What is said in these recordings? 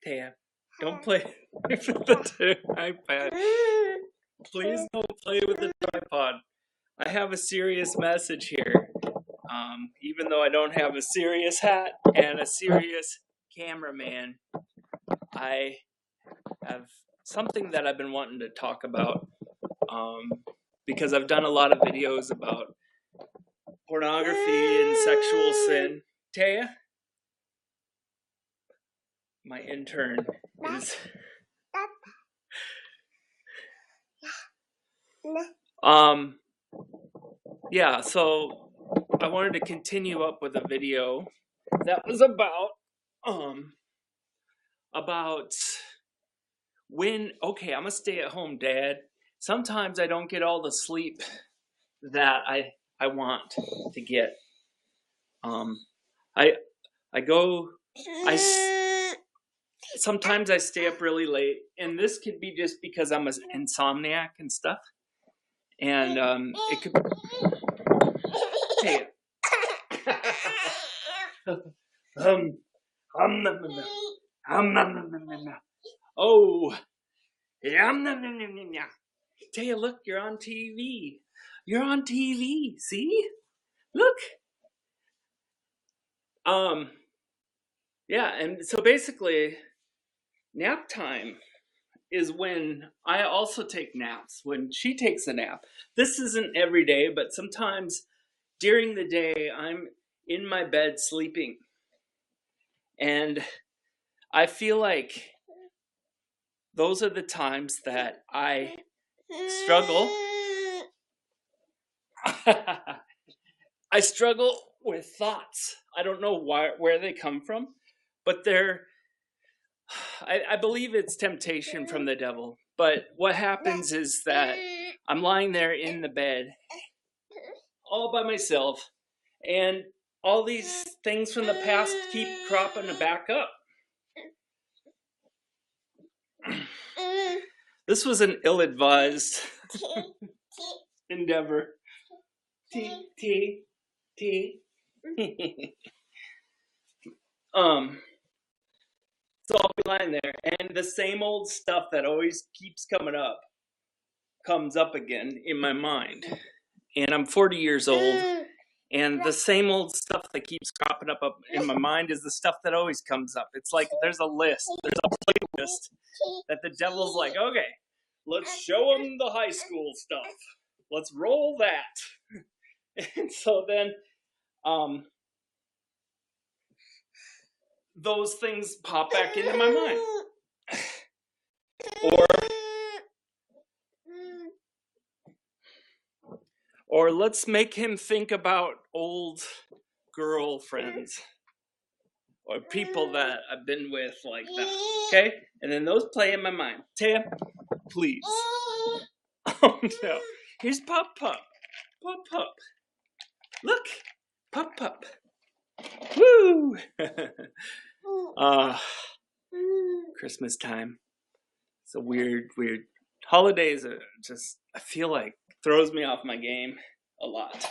Taya, don't play with the iPad. Please don't play with the tripod. I have a serious message here. Even though I don't have a serious hat and a serious cameraman, I have something that I've been wanting to talk about, because I've done a lot of videos about pornography and sexual sin. Taya, my intern, is yeah, so I wanted to continue up with a video that was about when, okay, I'm a stay-at-home dad. Sometimes I don't get all the sleep that I want to get. Sometimes I stay up really late, and this could be just because I'm an insomniac and stuff. And it could. Hey. Oh. Taya, look, you're on TV. You're on TV. See? Look. Yeah, and so basically, nap time is when I also take naps, when she takes a nap. This isn't every day, but sometimes during the day, I'm in my bed sleeping. And I feel like those are the times that I struggle. I struggle with thoughts. I don't know where they come from, but I believe it's temptation from the devil. But what happens is that I'm lying there in the bed all by myself, and all these things from the past keep cropping back up. This was an ill-advised endeavor. T. So I'll be lying there, and the same old stuff that always keeps comes up again in my mind. And I'm 40 years old, and the same old stuff that keeps cropping up in my mind is the stuff that always comes up. It's like there's a playlist that the devil's like, okay, let's show them the high school stuff. Let's roll that. And so then, those things pop back into my mind. Or let's make him think about old girlfriends or people that I've been with like that. Okay? And then those play in my mind. Taya, please. Oh no. Here's Pup. Look. Pup. Woo! Christmas time. It's a weird. Holidays are just, I feel like, throws me off my game a lot.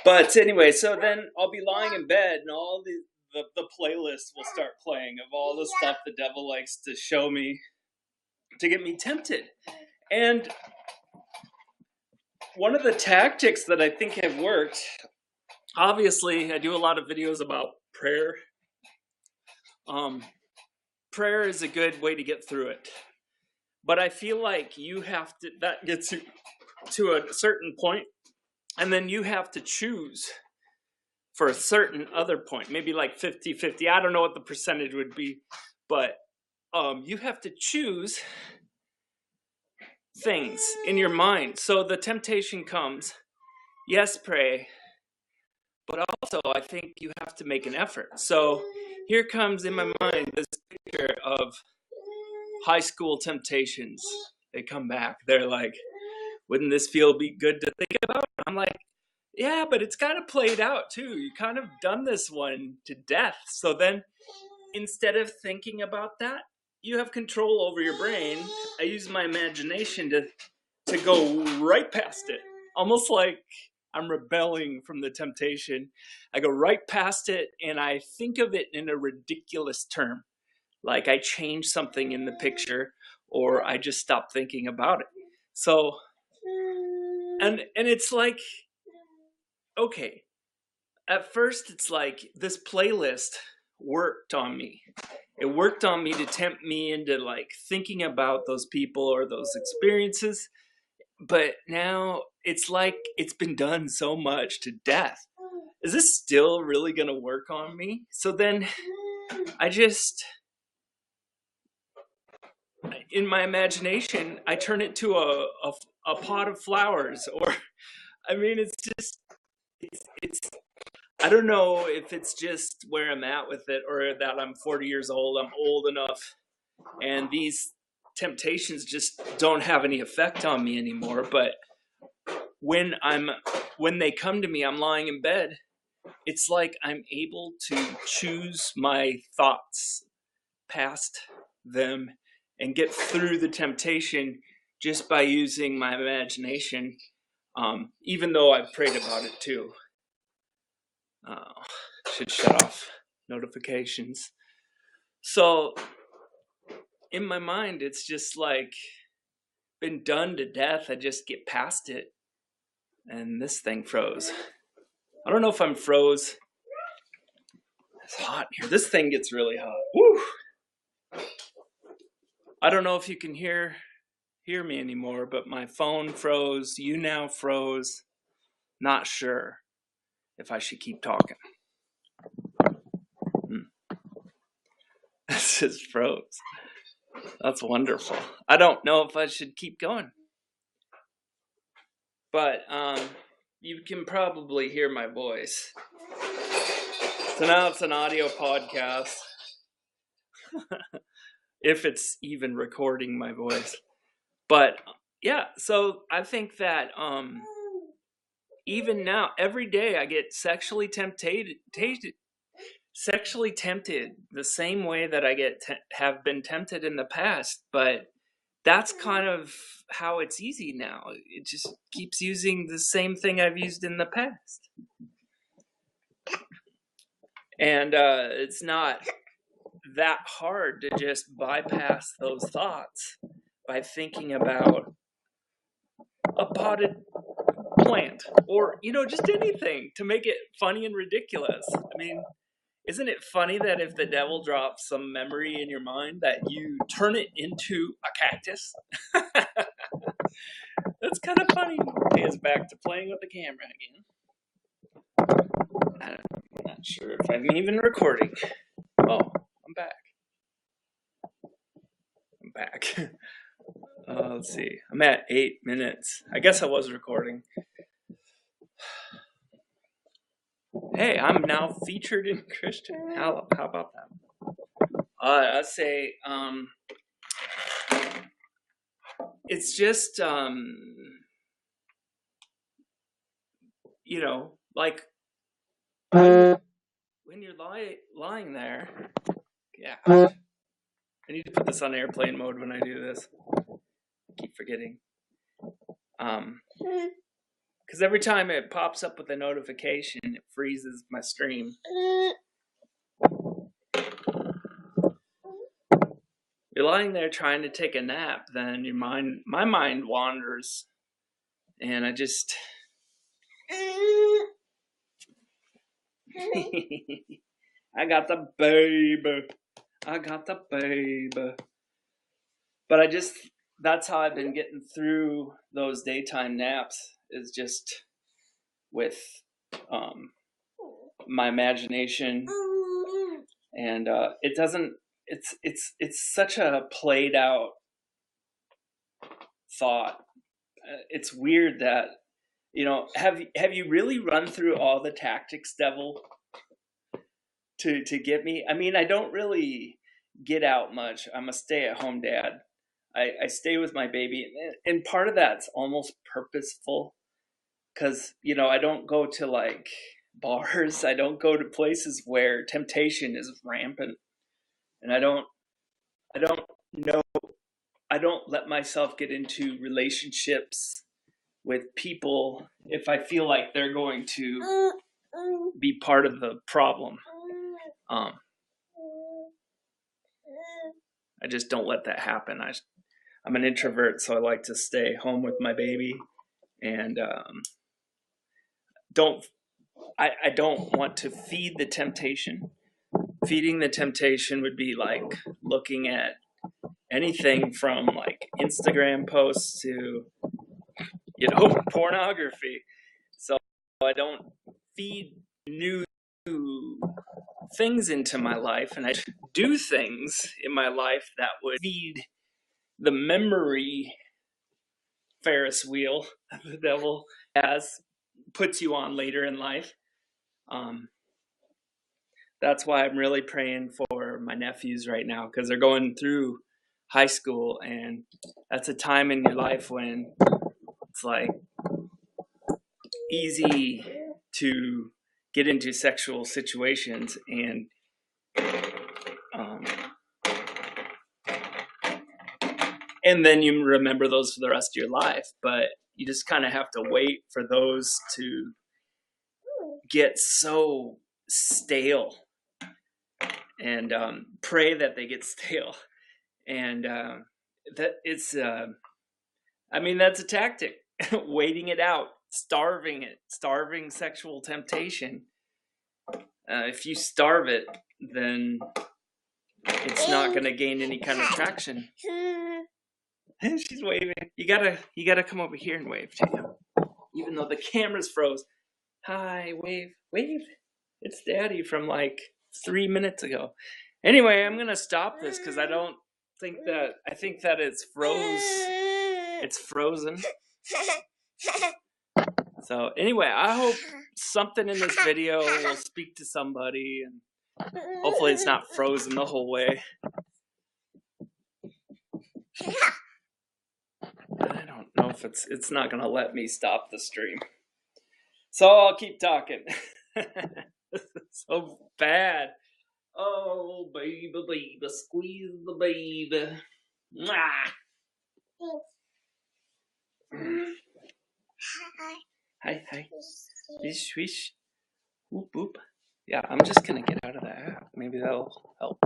But anyway, so then I'll be lying in bed, and all the playlist will start playing of all the stuff the devil likes to show me to get me tempted. And one of the tactics that I think have worked, obviously, I do a lot of videos about prayer. Prayer is a good way to get through it. But I feel like that gets you to a certain point, and then you have to choose for a certain other point, maybe like 50-50. I don't know what the percentage would be, but you have to choose things in your mind. So the temptation comes, yes, pray, but also I think you have to make an effort. So here comes in my mind this picture of high school temptations. They come back. They're like, wouldn't this feel good to think about? I'm like, yeah, but it's kind of played out too. You kind of done this one to death. So then instead of thinking about that, you have control over your brain. I use my imagination to go right past it. Almost like I'm rebelling from the temptation. I go right past it, and I think of it in a ridiculous term. like I change something in the picture, or I just stop thinking about it. So, and it's like, okay, at first it's like this playlist worked on me. It worked on me to tempt me into like thinking about those people or those experiences. But now it's like it's been done so much to death. Is this still really going to work on me? So then I just, in my imagination, I turn it to a pot of flowers. Or, I mean, it's just, it's I don't know if it's just where I'm at with it, or that I'm 40 years old, I'm old enough, and these temptations just don't have any effect on me anymore. But when they come to me, I'm lying in bed, it's like I'm able to choose my thoughts past them and get through the temptation just by using my imagination, even though I've prayed about it too. Should shut off notifications. So in my mind, it's just like been done to death. I just get past it, and this thing froze. I don't know if I'm froze. It's hot here. This thing gets really hot. Woo! I don't know if you can hear me anymore, but my phone froze. You now froze. Not sure if I should keep talking. This just froze. That's wonderful. I don't know if I should keep going. But you can probably hear my voice. So now it's an audio podcast. If it's even recording my voice. But yeah, so I think that even now, every day I get sexually tempted the same way that I have been tempted in the past. But that's kind of how it's easy now. It just keeps using the same thing I've used in the past. And it's not that hard to just bypass those thoughts by thinking about a potted plant, or just anything to make it funny and ridiculous. I mean, isn't it funny that if the devil drops some memory in your mind, that you turn it into a cactus? That's kind of funny. Okay, it's back to playing with the camera again. I'm not sure if I'm even recording. Oh, I'm back. Let's see. I'm at 8 minutes. I guess I was recording. Hey, I'm now featured in Christian. How about that? I'd say it's just like when you're lying there. Yeah, I need to put this on airplane mode when I do this. I keep forgetting. Because every time it pops up with a notification, it freezes my stream. You're lying there trying to take a nap, then my mind wanders, and I just I got the baby. But that's how I've been getting through those daytime naps, is just with my imagination. And it's such a played out thought. It's weird that, have you really run through all the tactics, devil, to get me? I mean, I don't really get out much. I'm a stay-at-home dad. I stay with my baby, and part of that's almost purposeful, because I don't go to like bars. I don't go to places where temptation is rampant, and I don't let myself get into relationships with people if I feel like they're going to be part of the problem. I just don't let that happen. I'm an introvert, so I like to stay home with my baby, and I don't want to feed the temptation. Feeding the temptation would be like looking at anything from like Instagram posts to, pornography. So I don't feed new things into my life, and I do things in my life that would feed the memory Ferris wheel the devil puts you on later in life. That's why I'm really praying for my nephews right now, because they're going through high school, and that's a time in your life when it's like easy to get into sexual situations, and then you remember those for the rest of your life. But you just kind of have to wait for those to get so stale, and pray that they get stale, and that it's that's a tactic. Waiting it out, starving sexual temptation. If you starve it, then it's not going to gain any kind of traction. She's waving. You gotta come over here and wave to him, even though the camera's froze. Hi, wave. It's Daddy from like 3 minutes ago. Anyway, I'm gonna stop this because I think that it's froze. It's frozen. So anyway, I hope something in this video will speak to somebody, and hopefully it's not frozen the whole way. I don't know if it's not gonna let me stop the stream. So I'll keep talking. This is so bad. Oh, baby, squeeze the baby. Mwah. Hi. Swish, swish. Whoop, whoop. Yeah, I'm just gonna get out of the app. Maybe that'll help.